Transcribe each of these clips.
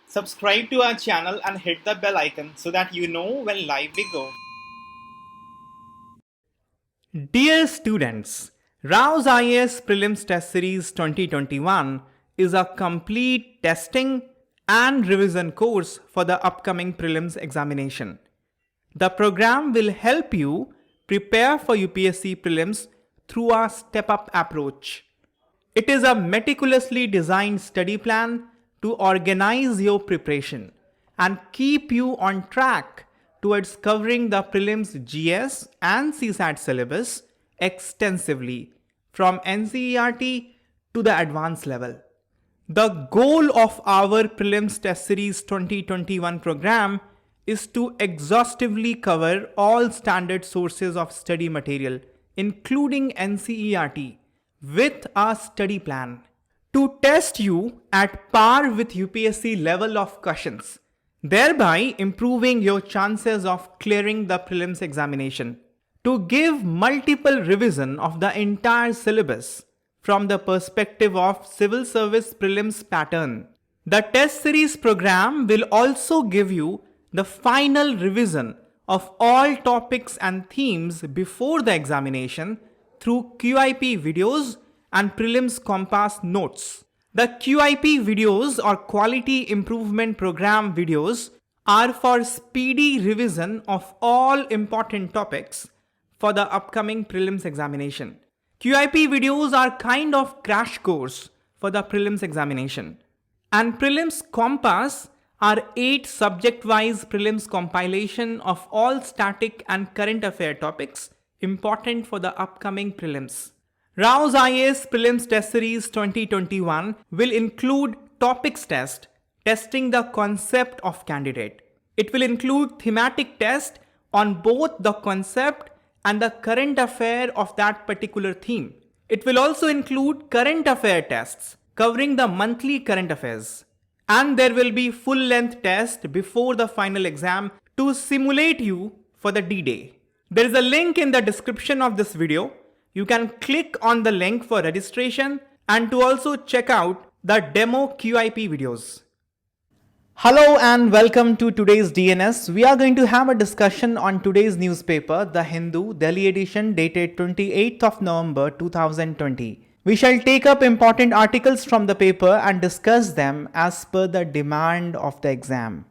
Subscribe to our channel and hit the bell icon so that you know when live we go. Dear students, Rao's IAS Prelims Test Series 2021 is a complete testing and revision course for the upcoming prelims examination. The program will help you prepare for UPSC prelims through a step-up approach. It is a meticulously designed study plan to organize your preparation and keep you on track towards covering the prelims GS and CSAT syllabus extensively from NCERT to the advanced level. The goal of our Prelims Test Series 2021 program is to exhaustively cover all standard sources of study material, including NCERT, with a study plan to test you at par with UPSC level of questions, thereby improving your chances of clearing the prelims examination. To give multiple revision of the entire syllabus from the perspective of civil service prelims pattern. The test series program will also give you the final revision of all topics and themes before the examination through QIP videos and prelims compass notes. The QIP videos or Quality Improvement Program videos are for speedy revision of all important topics for the upcoming prelims examination. QIP videos are kind of crash course for the prelims examination. And prelims compass are 8 subject-wise prelims compilation of all static and current affair topics important for the upcoming prelims. Rao's IAS Prelims Test Series 2021 will include topics test, testing the concept of candidate. It will include thematic test on both the concept and the current affair of that particular theme. It will also include current affair tests covering the monthly current affairs. And there will be full-length test before the final exam to simulate you for the D-Day. There is a link in the description of this video. You can click on the link for registration and to also check out the demo QIP videos. Hello and welcome to today's DNS. We are going to have a discussion on today's newspaper, The Hindu, Delhi edition dated 28th of November 2020. We shall take up important articles from the paper and discuss them as per the demand of the exam.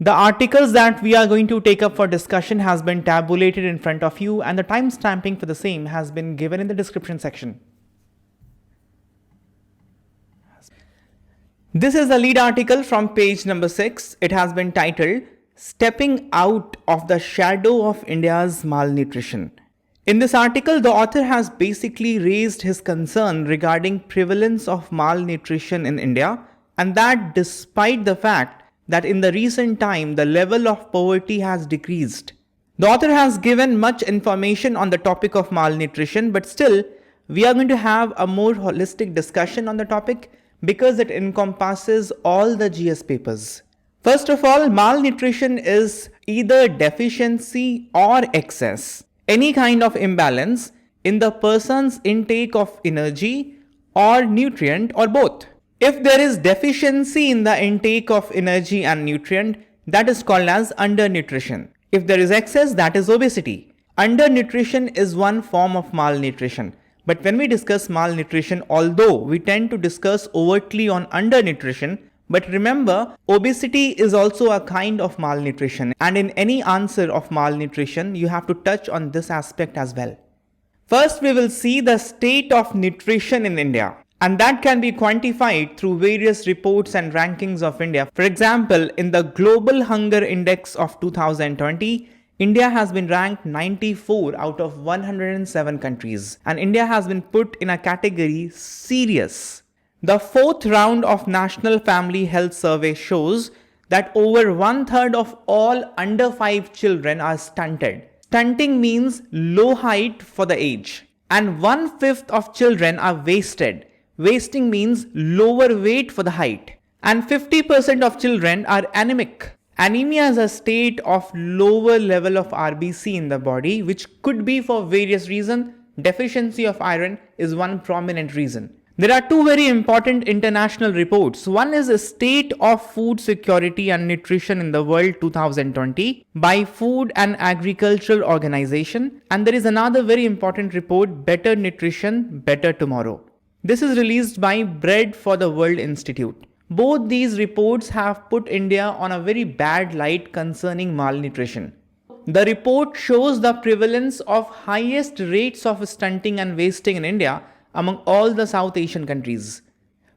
The articles that we are going to take up for discussion has been tabulated in front of you and the time stamping for the same has been given in the description section. This is a lead article from page number 6. It has been titled, Stepping Out of the Shadow of India's Malnutrition. In this article, the author has basically raised his concern regarding prevalence of malnutrition in India, and that despite the fact that in the recent time the level of poverty has decreased. The author has given much information on the topic of malnutrition, but still we are going to have a more holistic discussion on the topic because it encompasses all the GS papers. First of all, malnutrition is either deficiency or excess, any kind of imbalance in the person's intake of energy or nutrient or both. If there is deficiency in the intake of energy and nutrient, that is called as undernutrition. If there is excess, that is obesity. Undernutrition is one form of malnutrition. But when we discuss malnutrition, although we tend to discuss overtly on undernutrition, but remember, obesity is also a kind of malnutrition. And in any answer of malnutrition, you have to touch on this aspect as well. First, we will see the state of nutrition in India. And that can be quantified through various reports and rankings of India. For example, in the Global Hunger Index of 2020, India has been ranked 94 out of 107 countries. And India has been put in a category serious. The 4th round of National Family Health Survey shows that over 1/3 of all under 5 children are stunted. Stunting means low height for the age. And 1/5 of children are wasted. Wasting means lower weight for the height. And 50% of children are anemic. Anemia is a state of lower level of RBC in the body, which could be for various reasons. deficiency of iron is one prominent reason. There are two very important international reports. One is a State of Food Security and Nutrition in the World 2020 by Food and Agricultural Organization, and there is another very important report, Better Nutrition, Better Tomorrow. This is released by Bread for the World Institute. Both these reports have put India on a very bad light concerning malnutrition. The report shows the prevalence of highest rates of stunting and wasting in India among all the South Asian countries.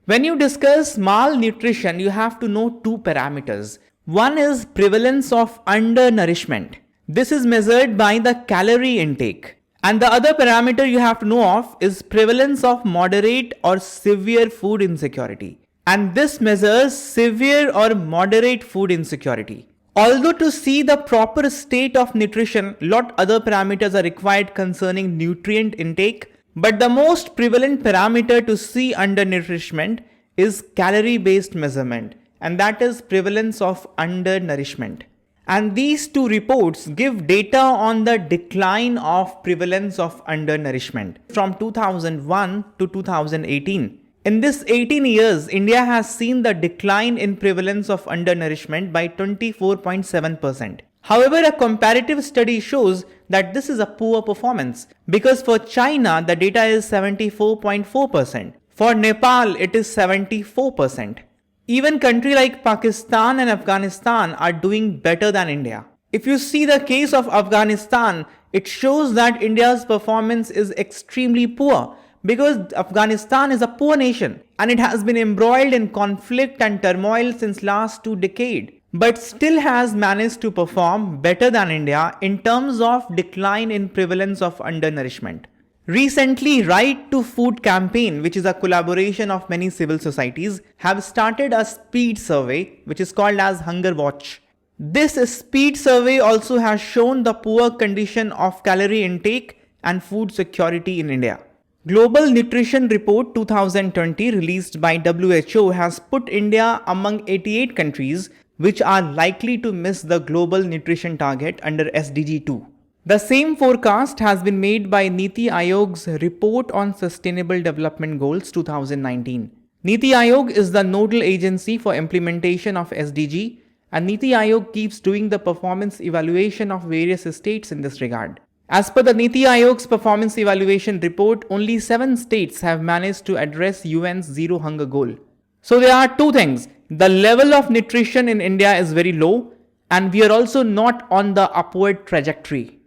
When you discuss malnutrition, you have to know two parameters. One is prevalence of undernourishment. This is measured by the calorie intake. And the other parameter you have to know of is prevalence of moderate or severe food insecurity. And this measures severe or moderate food insecurity. Although to see the proper state of nutrition, lot other parameters are required concerning nutrient intake, but the most prevalent parameter to see undernourishment is calorie-based measurement, and that is prevalence of undernourishment. And these two reports give data on the decline of prevalence of undernourishment from 2001 to 2018. In this 18 years, India has seen the decline in prevalence of undernourishment by 24.7%. However, a comparative study shows that this is a poor performance because for China, the data is 74.4%. For Nepal, it is 74%. Even countries like Pakistan and Afghanistan are doing better than India. If you see the case of Afghanistan, it shows that India's performance is extremely poor because Afghanistan is a poor nation and it has been embroiled in conflict and turmoil since last 2 decades, but still has managed to perform better than India in terms of decline in prevalence of undernourishment. Recently, Right to Food campaign, which is a collaboration of many civil societies, have started a speed survey which is called as Hunger Watch. This speed survey also has shown the poor condition of calorie intake and food security in India. Global Nutrition Report 2020 released by WHO has put India among 88 countries which are likely to miss the global nutrition target under SDG 2. The same forecast has been made by Niti Aayog's Report on Sustainable Development Goals 2019. Niti Aayog is the nodal agency for implementation of SDG, and Niti Aayog keeps doing the performance evaluation of various states in this regard. As per the Niti Aayog's performance evaluation report, only 7 states have managed to address UN's zero hunger goal. So there are two things. The level of nutrition in India is very low, and we are also not on the upward trajectory.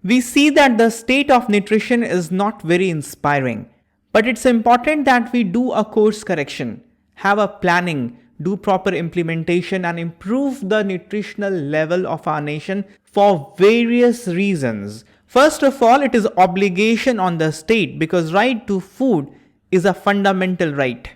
We see that the state of nutrition is not very inspiring, but it's important that we do a course correction, have a planning, do proper implementation and improve the nutritional level of our nation for various reasons. First of all, it is obligation on the state because right to food is a fundamental right.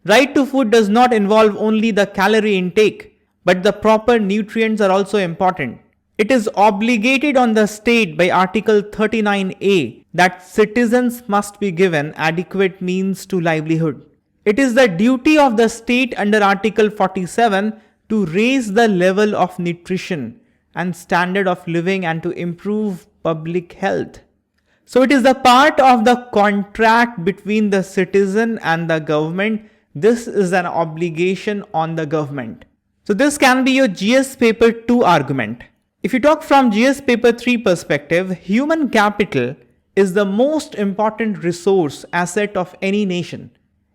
Right to food does not involve only the calorie intake, but the proper nutrients are also important. It is obligated on the state by Article 39A that citizens must be given adequate means to livelihood. It is the duty of the state under Article 47 to raise the level of nutrition and standard of living and to improve public health. So it is the part of the contract between the citizen and the government. This is an obligation on the government. So this can be your GS paper 2 argument. If you talk from GS paper 3 perspective, human capital is the most important resource asset of any nation.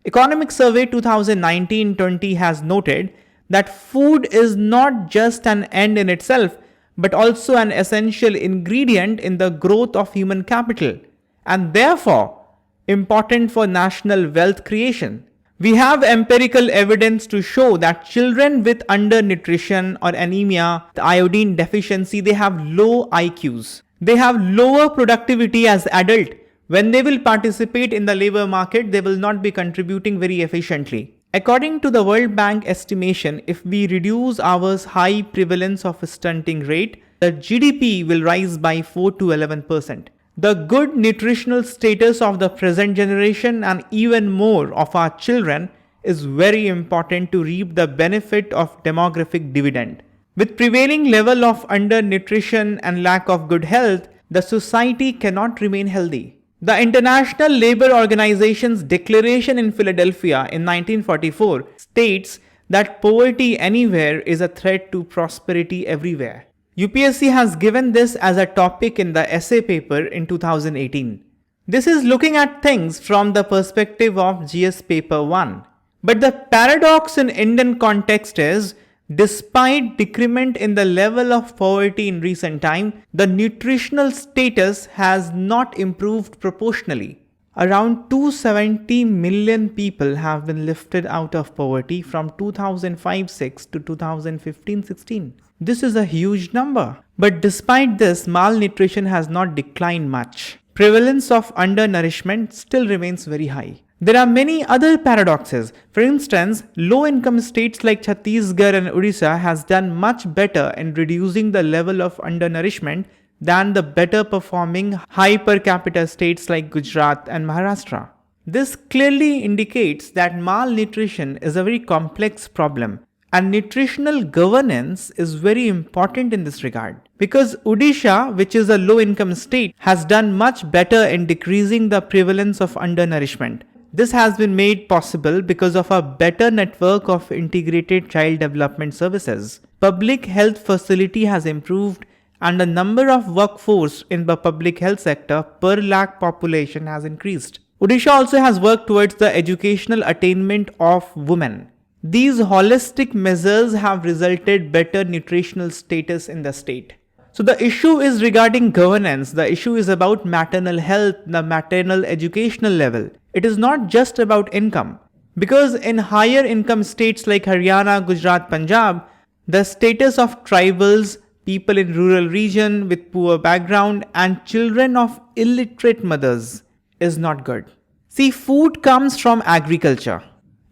Economic Survey 2019-20 has noted that food is not just an end in itself, but also an essential ingredient in the growth of human capital and therefore important for national wealth creation. We have empirical evidence to show that children with undernutrition or anemia, the iodine deficiency, they have low IQs. They have lower productivity as adult. When they will participate in the labor market, they will not be contributing very efficiently. According to the World Bank estimation, if we reduce our high prevalence of stunting rate, the GDP will rise by 4 to 11%. The good nutritional status of the present generation and even more of our children is very important to reap the benefit of demographic dividend. With prevailing level of undernutrition and lack of good health, the society cannot remain healthy. The International Labour Organization's declaration in Philadelphia in 1944 states that poverty anywhere is a threat to prosperity everywhere. UPSC has given this as a topic in the essay paper in 2018. This is looking at things from the perspective of GS paper 1. But the paradox in Indian context is, despite decrement in the level of poverty in recent time, the nutritional status has not improved proportionally. Around 270 million people have been lifted out of poverty from 2005-6 to 2015-16. This is a huge number. But despite this, malnutrition has not declined much. Prevalence of undernourishment still remains very high. There are many other paradoxes. For instance, low-income states like Chhattisgarh and Odisha has done much better in reducing the level of undernourishment than the better performing high per capita states like Gujarat and Maharashtra. This clearly indicates that malnutrition is a very complex problem, and nutritional governance is very important in this regard. Because Odisha, which is a low-income state, has done much better in decreasing the prevalence of undernourishment. This has been made possible because of a better network of integrated child development services. Public health facility has improved and the number of workforce in the public health sector per lakh population has increased. Odisha also has worked towards the educational attainment of women. These holistic measures have resulted better nutritional status in the state. So the issue is regarding governance. The issue is about maternal health, the maternal educational level. It is not just about income. Because in higher income states like Haryana, Gujarat, Punjab, the status of tribals, people in rural region with poor background and children of illiterate mothers is not good. See, food comes from agriculture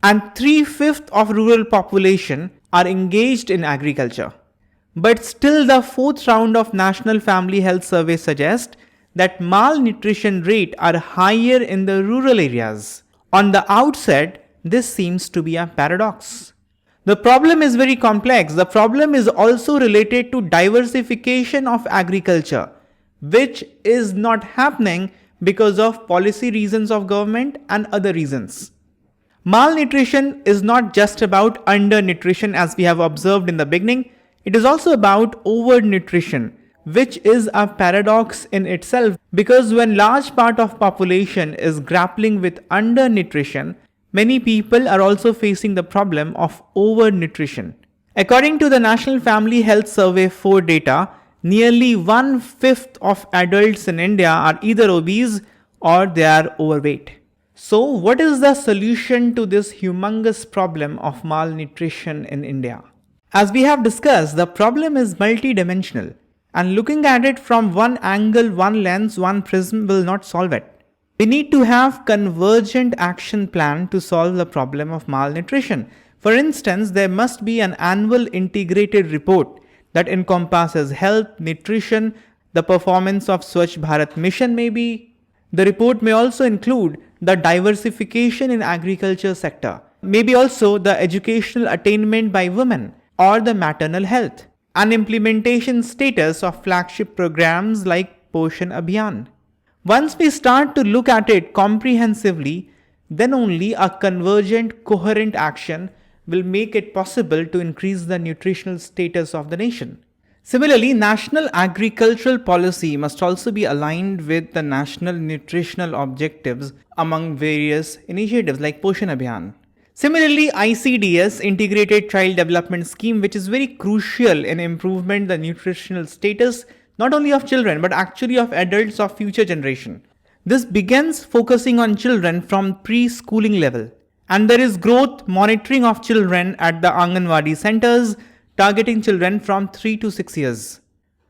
and 3/5 of rural population are engaged in agriculture. But still the 4th round of National Family Health Survey suggests that malnutrition rate are higher in the rural areas. On the outset, this seems to be a paradox. The problem is very complex. The problem is also related to diversification of agriculture, which is not happening because of policy reasons of government and other reasons. Malnutrition is not just about undernutrition as we have observed in the beginning. It is also about overnutrition, which is a paradox in itself because when large part of population is grappling with undernutrition, many people are also facing the problem of overnutrition. According to the National Family Health Survey 4 data, nearly 1/5 of adults in India are either obese or they are overweight. So what is the solution to this humongous problem of malnutrition in India? As we have discussed, the problem is multidimensional, and looking at it from one angle, one lens, one prism will not solve it. We need to have convergent action plan to solve the problem of malnutrition. For instance, there must be an annual integrated report that encompasses health, nutrition, the performance of Swachh Bharat mission maybe. The report may also include the diversification in agriculture sector, maybe also the educational attainment by women, or the maternal health, and implementation status of flagship programs like Poshan Abhiyan. Once we start to look at it comprehensively, then only a convergent, coherent action will make it possible to increase the nutritional status of the nation. Similarly, national agricultural policy must also be aligned with the national nutritional objectives among various initiatives like Poshan Abhiyan. Similarly, ICDS, Integrated Child Development Scheme, which is very crucial in improvement the nutritional status not only of children but actually of adults of future generation. This begins focusing on children from preschooling level, and there is growth monitoring of children at the Anganwadi centers targeting children from 3 to 6 years.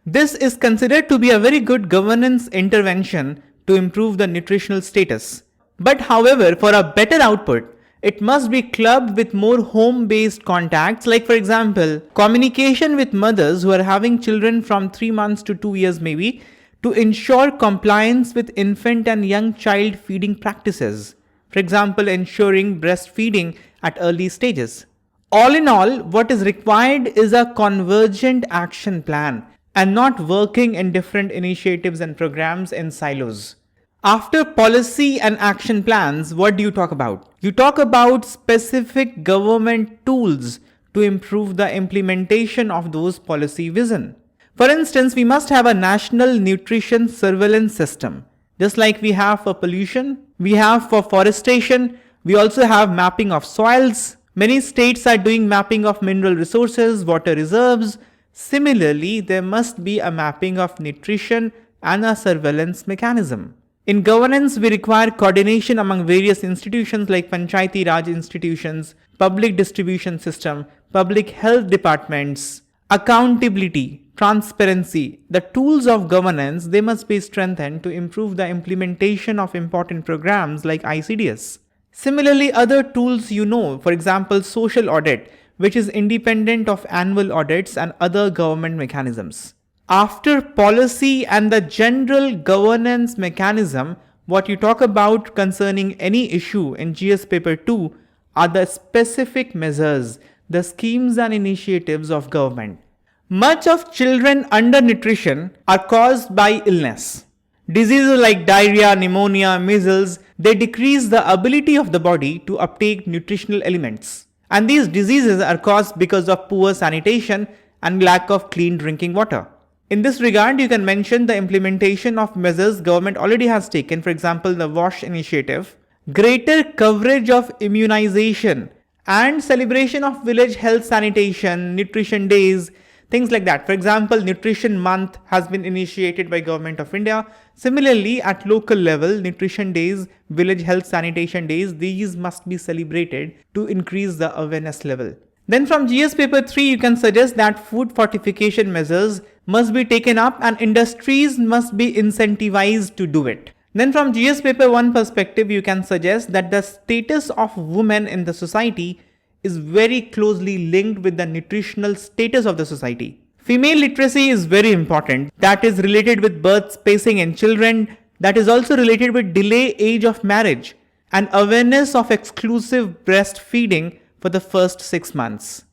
This is considered to be a very good governance intervention to improve the nutritional status. But however, for a better output, it must be clubbed with more home-based contacts, like for example, communication with mothers who are having children from 3 months to 2 years maybe, to ensure compliance with infant and young child feeding practices. For example, ensuring breastfeeding at early stages. All in all, what is required is a convergent action plan and not working in different initiatives and programs in silos. After policy and action plans, what do you talk about? You talk about specific government tools to improve the implementation of those policy vision. For instance, we must have a national nutrition surveillance system. Just like we have for pollution, we have for forestation, we also have mapping of soils. Many states are doing mapping of mineral resources, water reserves. Similarly, there must be a mapping of nutrition and a surveillance mechanism. In governance, we require coordination among various institutions like Panchayati Raj institutions, public distribution system, public health departments, accountability, transparency. The tools of governance, they must be strengthened to improve the implementation of important programs like ICDS. Similarly, other tools for example, social audit, which is independent of annual audits and other government mechanisms. After policy and the general governance mechanism, what you talk about concerning any issue in GS paper 2 are the specific measures, the schemes and initiatives of government. Much of children undernutrition are caused by illness. Diseases like diarrhea, pneumonia, measles, they decrease the ability of the body to uptake nutritional elements. And these diseases are caused because of poor sanitation and lack of clean drinking water. In this regard, you can mention the implementation of measures government already has taken, for example, the WASH initiative, greater coverage of immunization, and celebration of village health sanitation, nutrition days, things like that. For example, Nutrition Month has been initiated by Government of India. Similarly, at local level, nutrition days, village health sanitation days, these must be celebrated to increase the awareness level. Then from GS paper 3, you can suggest that food fortification measures must be taken up and industries must be incentivized to do it. Then from GS paper 1 perspective, you can suggest that the status of women in the society is very closely linked with the nutritional status of the society. Female literacy is very important. That is related with birth spacing in children. That is also related with delay age of marriage and awareness of exclusive breastfeeding for the first 6 months.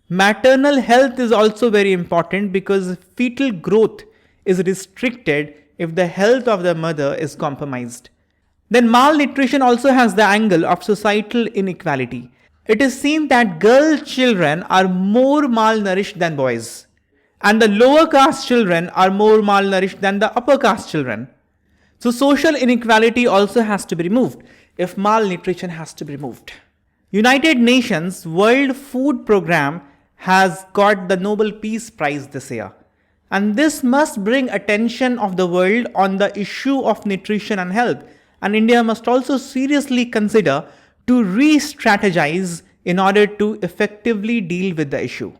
Maternal health is also very important because fetal growth is restricted if the health of the mother is compromised. Then malnutrition also has the angle of societal inequality. It is seen that girl children are more malnourished than boys, and the lower caste children are more malnourished than the upper caste children. So social inequality also has to be removed if malnutrition has to be removed. United Nations World Food Programme has got the Nobel Peace Prize this year. And this must bring attention of the world on the issue of nutrition and health. And India must also seriously consider to re-strategize in order to effectively deal with the issue.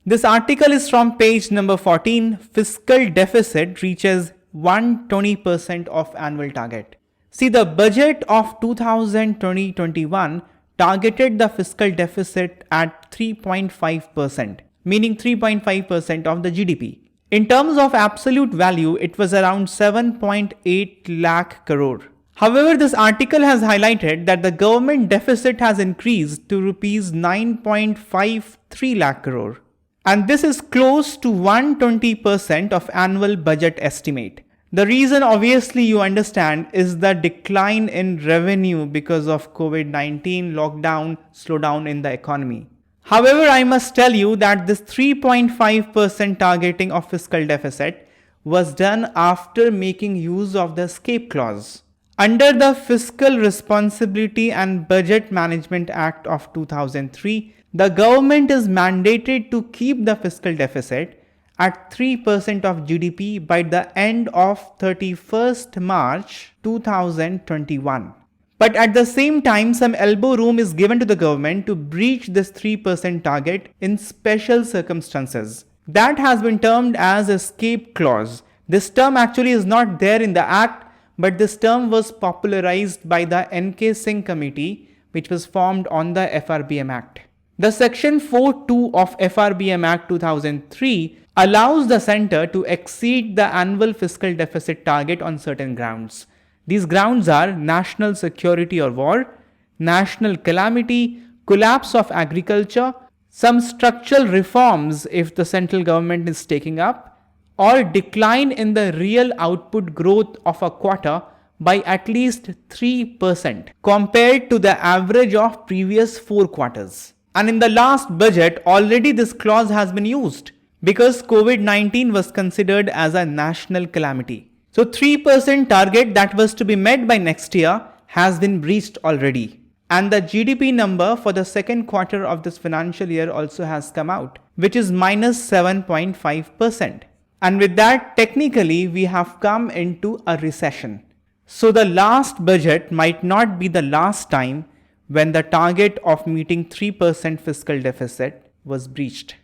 This article is from page number 14. Fiscal deficit reaches 120% of annual target. See, the budget of 2020-21 targeted the fiscal deficit at 3.5%, meaning 3.5% of the GDP. In terms of absolute value, it was around 7.8 lakh crore. However, this article has highlighted that the government deficit has increased to rupees 9.53 lakh crore. And this is close to 120% of annual budget estimate. The reason, obviously, you understand, is the decline in revenue because of COVID-19 lockdown, slowdown in the economy. However, I must tell you that this 3.5% targeting of fiscal deficit was done after making use of the escape clause. Under the Fiscal Responsibility and Budget Management Act of 2003, the government is mandated to keep the fiscal deficit at 3% of GDP by the end of 31st March 2021. But at the same time, some elbow room is given to the government to breach this 3% target in special circumstances. That has been termed as escape clause. This term actually is not there in the Act, but this term was popularized by the N.K. Singh Committee, which was formed on the FRBM Act. The Section 4.2 of FRBM Act 2003 allows the centre to exceed the annual fiscal deficit target on certain grounds. These grounds are national security or war, national calamity, collapse of agriculture, some structural reforms if the central government is taking up, or decline in the real output growth of a quarter by at least 3% compared to the average of previous 4 quarters. And in the last budget, already this clause has been used because COVID-19 was considered as a national calamity. So 3% target that was to be met by next year has been breached already. And the GDP number for the second quarter of this financial year also has come out, which is minus 7.5%. And with that, technically, we have come into a recession. So the last budget might not be the last time when the target of meeting 3% fiscal deficit was breached.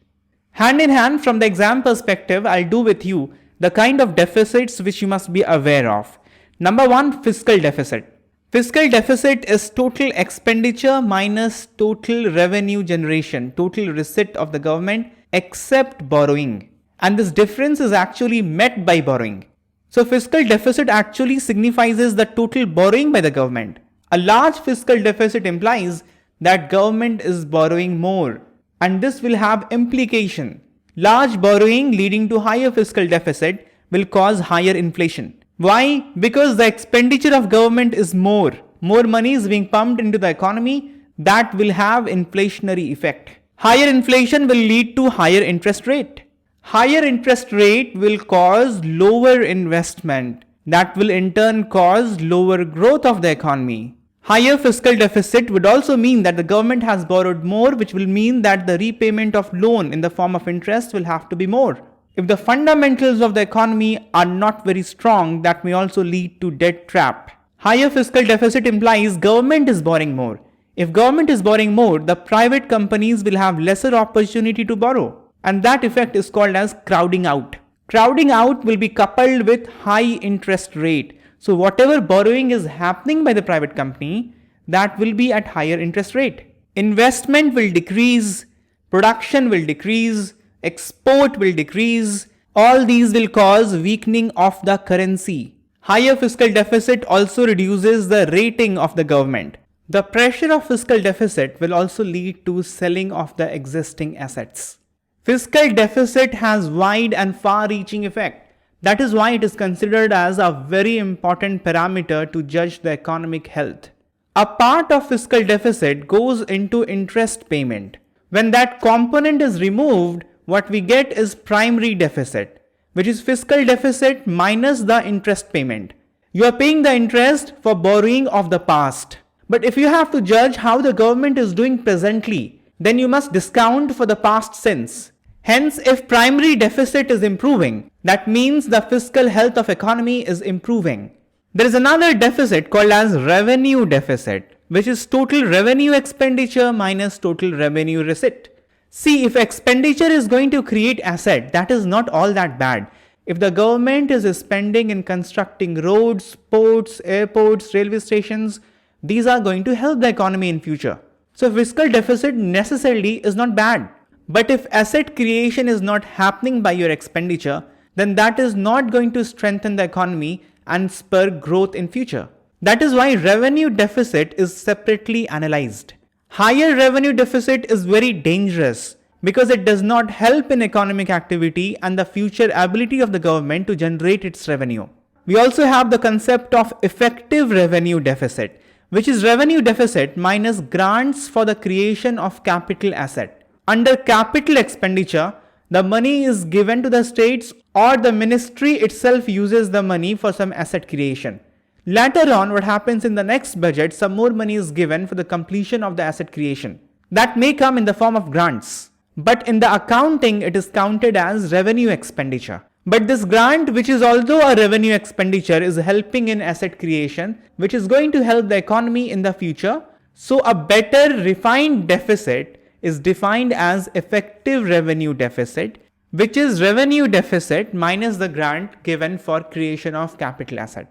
Hand in hand, from the exam perspective, I'll do with you the kind of deficits which you must be aware of. Number one, fiscal deficit. Fiscal deficit is total expenditure minus total revenue generation, total receipt of the government except borrowing. And this difference is actually met by borrowing. So fiscal deficit actually signifies the total borrowing by the government. A large fiscal deficit implies that government is borrowing more, and this will have implication. Large borrowing leading to higher fiscal deficit will cause higher inflation. Why? Because the expenditure of government is more. More money is being pumped into the economy. That will have inflationary effect. Higher inflation will lead to higher interest rate. Higher interest rate will cause lower investment. That will in turn cause lower growth of the economy. Higher fiscal deficit would also mean that the government has borrowed more, which will mean that the repayment of loan in the form of interest will have to be more. If the fundamentals of the economy are not very strong, that may also lead to debt trap. Higher fiscal deficit implies government is borrowing more. If government is borrowing more, the private companies will have lesser opportunity to borrow. And that effect is called as crowding out. Crowding out will be coupled with high interest rate. So whatever borrowing is happening by the private company, that will be at higher interest rate. Investment will decrease, production will decrease, export will decrease. All these will cause weakening of the currency. Higher fiscal deficit also reduces the rating of the government. The pressure of fiscal deficit will also lead to selling of the existing assets. Fiscal deficit has wide and far-reaching effect. That is why it is considered as a very important parameter to judge the economic health. A part of fiscal deficit goes into interest payment. When that component is removed, what we get is primary deficit, which is fiscal deficit minus the interest payment. You are paying the interest for borrowing of the past. But if you have to judge how the government is doing presently, then you must discount for the past sins. Hence, if primary deficit is improving, that means the fiscal health of economy is improving. There is another deficit called as revenue deficit, which is total revenue expenditure minus total revenue receipt. See, if expenditure is going to create asset, that is not all that bad. If the government is spending in constructing roads, ports, airports, railway stations, these are going to help the economy in future. So fiscal deficit necessarily is not bad. But if asset creation is not happening by your expenditure, then that is not going to strengthen the economy and spur growth in future. That is why revenue deficit is separately analyzed. Higher revenue deficit is very dangerous because it does not help in economic activity and the future ability of the government to generate its revenue. We also have the concept of effective revenue deficit, which is revenue deficit minus grants for the creation of capital asset. Under capital expenditure, the money is given to the states or the ministry itself uses the money for some asset creation. Later on, what happens in the next budget, some more money is given for the completion of the asset creation. That may come in the form of grants. But in the accounting, it is counted as revenue expenditure. But this grant, which is although a revenue expenditure, is helping in asset creation, which is going to help the economy in the future. So a better refined deficit is defined as effective revenue deficit, which is revenue deficit minus the grant given for creation of capital asset.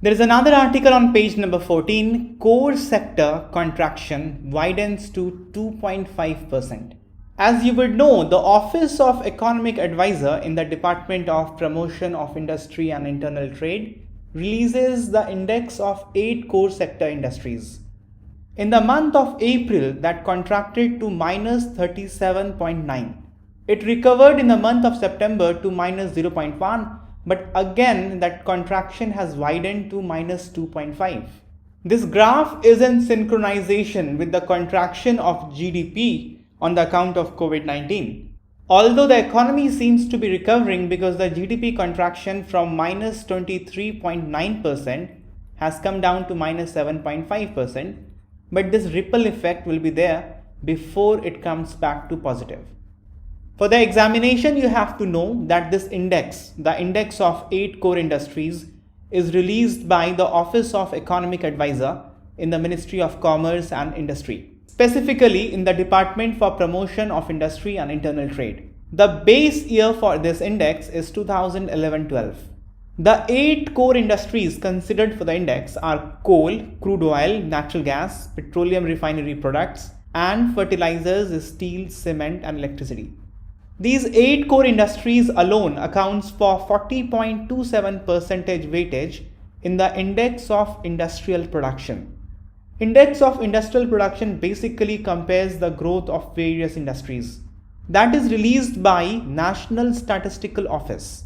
There is another article on page number 14, core sector contraction widens to 2.5%. As you would know, the Office of Economic Advisor in the Department of Promotion of Industry and Internal Trade releases the index of 8 core sector industries. In the month of April, that contracted to minus 37.9. It recovered in the month of September to minus 0.1 but again that contraction has widened to minus 2.5. This graph is in synchronization with the contraction of GDP on the account of COVID-19. Although the economy seems to be recovering because the GDP contraction from minus 23.9% has come down to minus 7.5%, but this ripple effect will be there before it comes back to positive. For the examination, you have to know that this index, the index of 8 core industries, is released by the Office of Economic Advisor in the Ministry of Commerce and Industry, specifically in the Department for Promotion of Industry and Internal Trade. The base year for this index is 2011-12. The 8 core industries considered for the index are coal, crude oil, natural gas, petroleum refinery products, and fertilizers, steel, cement, and electricity. These 8 core industries alone accounts for 40.27% weightage in the index of industrial production. Index of industrial production basically compares the growth of various industries. That is released by National Statistical Office.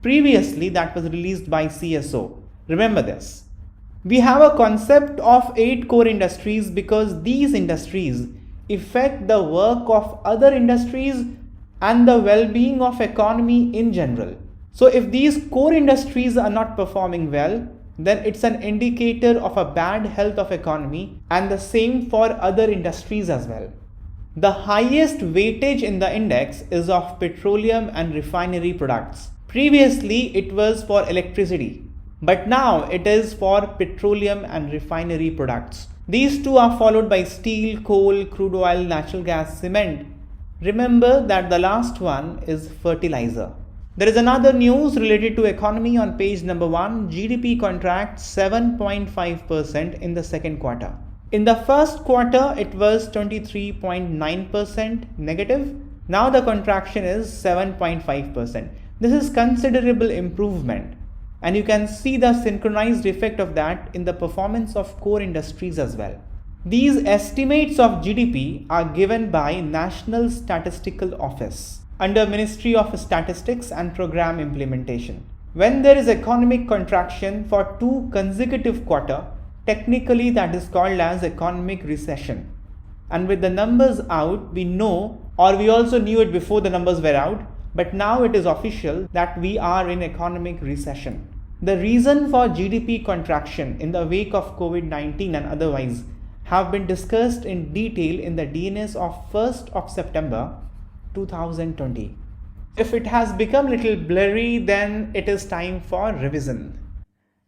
Previously, that was released by CSO. Remember this. We have a concept of 8 core industries because these industries affect the work of other industries and the well-being of economy in general. So if these core industries are not performing well, then it's an indicator of a bad health of economy, and the same for other industries as well. The highest weightage in the index is of petroleum and refinery products. Previously it was for electricity, but now it is for petroleum and refinery products. These two are followed by steel, coal, crude oil, natural gas, cement. Remember that the last one is fertilizer. There is another news related to economy on page number 1. GDP contracts 7.5% in the second quarter. In the first quarter, it was 23.9% negative. Now the contraction is 7.5%. This is considerable improvement, and you can see the synchronized effect of that in the performance of core industries as well. These estimates of GDP are given by National Statistical Office under Ministry of Statistics and Program Implementation. When there is economic contraction for 2 consecutive quarters, technically that is called as economic recession. And with the numbers out, we know, or we also knew it before the numbers were out, but now it is official that we are in economic recession. The reason for GDP contraction in the wake of COVID-19 and otherwise have been discussed in detail in the DNS of 1st of September 2020. If it has become little blurry, then it is time for revision.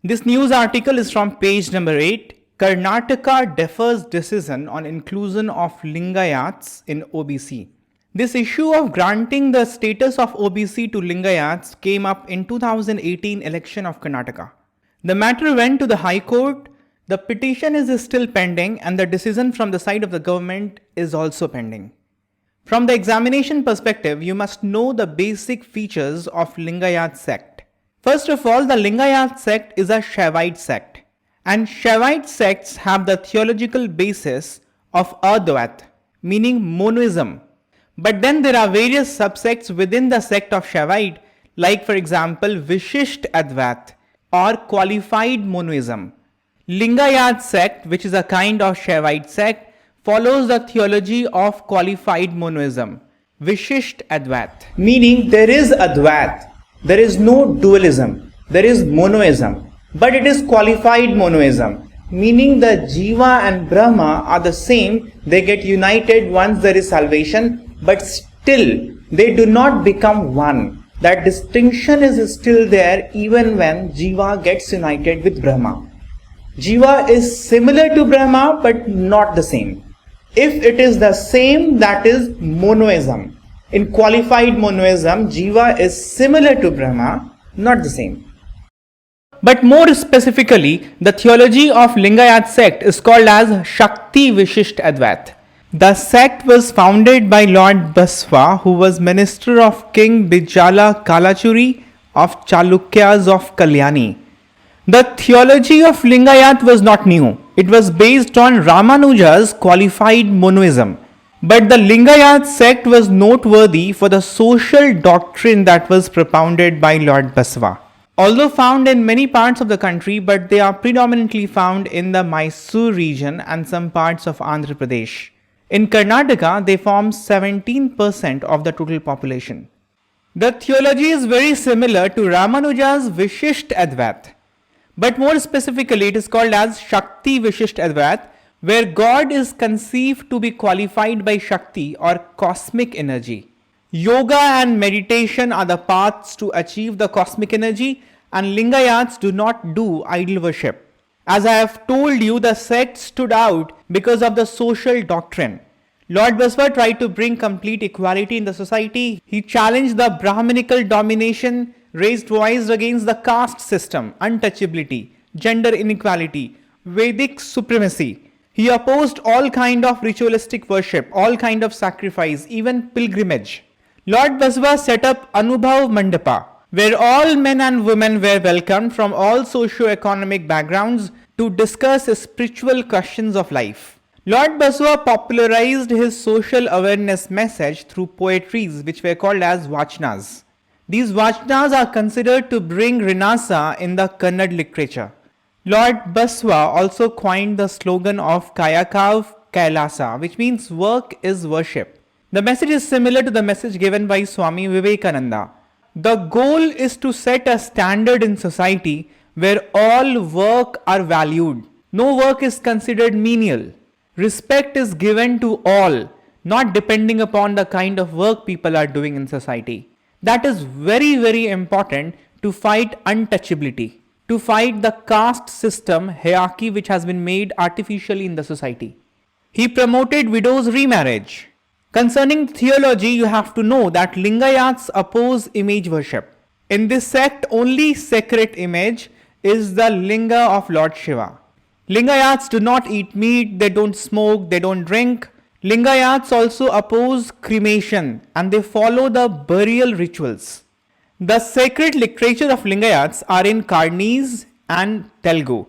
This news article is from page number 8. Karnataka defers decision on inclusion of Lingayats in OBC. This issue of granting the status of OBC to Lingayats came up in 2018 election of Karnataka. The matter went to the High Court. The petition is still pending, and the decision from the side of the government is also pending. From the examination perspective, you must know the basic features of Lingayat sect. First of all, the Lingayat sect is a Shaivite sect, and Shaivite sects have the theological basis of Advait, meaning monoism. But then there are various subsects within the sect of Shaivite, like for example Vishisht Advait or qualified monoism. Lingayat sect, which is a kind of Shaivite sect, follows the theology of qualified monoism, Vishisht Advait. Meaning there is Advait, there is no dualism, there is monoism, but it is qualified monoism, meaning the Jiva and Brahma are the same, they get united once there is salvation, but still they do not become one. That distinction is still there even when Jiva gets united with Brahma. Jiva is similar to Brahma but not the same. If it is the same, that is monoism. In qualified monoism, Jiva is similar to Brahma, not the same. But more specifically, the theology of Lingayat sect is called as Shakti Vishisht Advait. The sect was founded by Lord Basva, who was minister of King Bijala Kalachuri of Chalukyas of Kalyani. The theology of Lingayat was not new. It was based on Ramanuja's qualified monoism. But the Lingayat sect was noteworthy for the social doctrine that was propounded by Lord Basva. Although found in many parts of the country, but they are predominantly found in the Mysore region and some parts of Andhra Pradesh. In Karnataka, they form 17% of the total population. The theology is very similar to Ramanuja's Vishisht Advait, but more specifically it is called as Shakti Vishisht Advait, where God is conceived to be qualified by Shakti or cosmic energy. Yoga and meditation are the paths to achieve the cosmic energy, and Lingayats do not do idol worship. As I have told you, the sect stood out because of the social doctrine. Lord Basava tried to bring complete equality in the society. He challenged the Brahminical domination, raised voice against the caste system, untouchability, gender inequality, Vedic supremacy. He opposed all kind of ritualistic worship, all kind of sacrifice, even pilgrimage. Lord Basava set up Anubhav Mandapa, where all men and women were welcomed from all socio-economic backgrounds to discuss spiritual questions of life. Lord Basava popularized his social awareness message through poetries which were called as Vachanas. These Vachanas are considered to bring Renasa in the Kannada literature. Lord Basava also coined the slogan of Kayakav Kailasa, which means work is worship. The message is similar to the message given by Swami Vivekananda. The goal is to set a standard in society where all work are valued. No work is considered menial. Respect is given to all, not depending upon the kind of work people are doing in society. That is very, very important to fight untouchability, to fight the caste system hierarchy which has been made artificially in the society. He promoted widows' remarriage. Concerning theology, you have to know that Lingayats oppose image worship. In this sect, only sacred image is the Linga of Lord Shiva. Lingayats do not eat meat, they don't smoke, they don't drink. Lingayats also oppose cremation and they follow the burial rituals. The sacred literature of Lingayats are in Karnese and Telugu.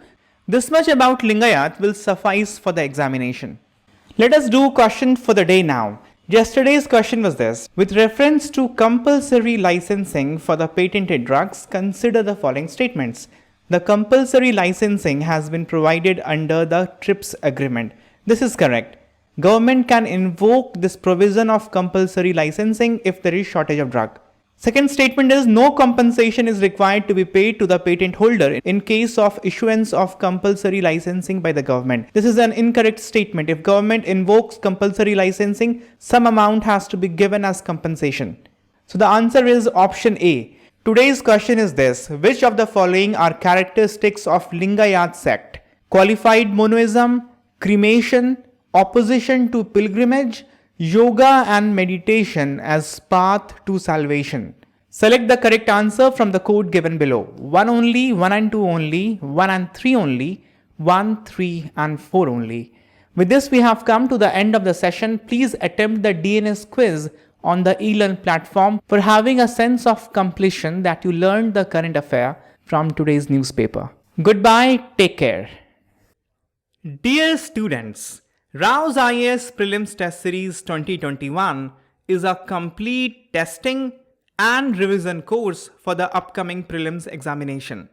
This much about Lingayat will suffice for the examination. Let us do question for the day now. Yesterday's question was this: with reference to compulsory licensing for the patented drugs, consider the following statements. The compulsory licensing has been provided under the TRIPS agreement. This is correct. Government can invoke this provision of compulsory licensing if there is shortage of drug. Second statement is no compensation is required to be paid to the patent holder in case of issuance of compulsory licensing by the government. This is an incorrect statement. If government invokes compulsory licensing, some amount has to be given as compensation. So the answer is option A. Today's question is this: which of the following are characteristics of Lingayat sect? Qualified monoism, cremation, opposition to pilgrimage, yoga and meditation as path to salvation. Select the correct answer from the code given below. 1 only, 1 and 2 only, 1 and 3 only, 1, 3 and 4 only. With this we have come to the end of the session. Please attempt the DNS quiz on the eLearn platform for having a sense of completion that you learned the current affair from today's newspaper. Goodbye, take care. Dear students, Rao's IAS Prelims Test Series 2021 is a complete testing and revision course for the upcoming prelims examination.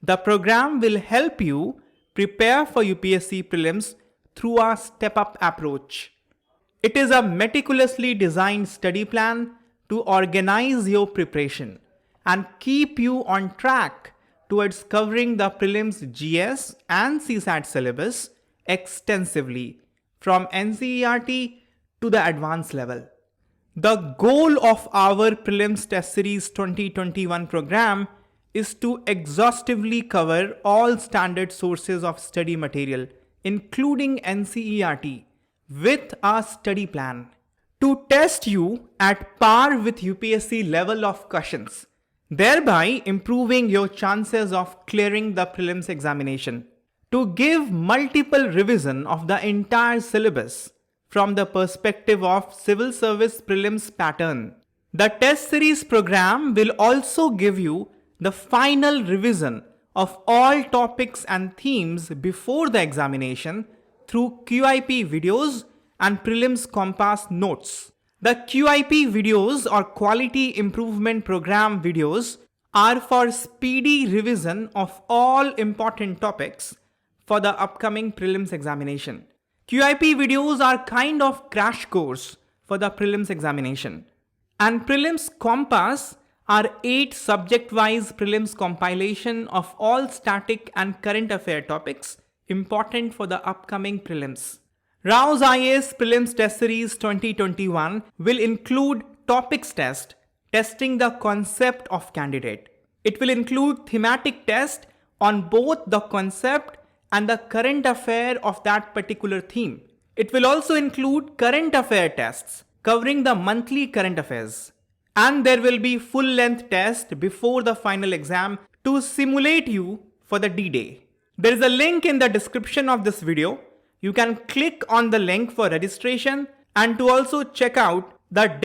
The program will help you prepare for UPSC prelims through a step-up approach. It is a meticulously designed study plan to organize your preparation and keep you on track towards covering the prelims GS and CSAT syllabus extensively from NCERT to the advanced level. The goal of our Prelims Test Series 2021 program is to exhaustively cover all standard sources of study material, including NCERT, with a study plan to test you at par with UPSC level of questions, thereby improving your chances of clearing the prelims examination. To give multiple revision of the entire syllabus from the perspective of civil service prelims pattern. The test series program will also give you the final revision of all topics and themes before the examination through QIP videos and prelims compass notes. The QIP videos or Quality Improvement Program videos are for speedy revision of all important topics for the upcoming prelims examination. QIP videos are kind of crash course for the prelims examination. And Prelims Compass are 8 subject-wise prelims compilation of all static and current affair topics important for the upcoming prelims. Rao's IAS Prelims Test Series 2021 will include topics test, testing the concept of candidate. It will include thematic test on both the concept and the current affair of that particular theme. It will also include current affair tests covering the monthly current affairs. And there will be full-length test before the final exam to simulate you for the D-Day. There is a link in the description of this video. You can click on the link for registration and to also check out the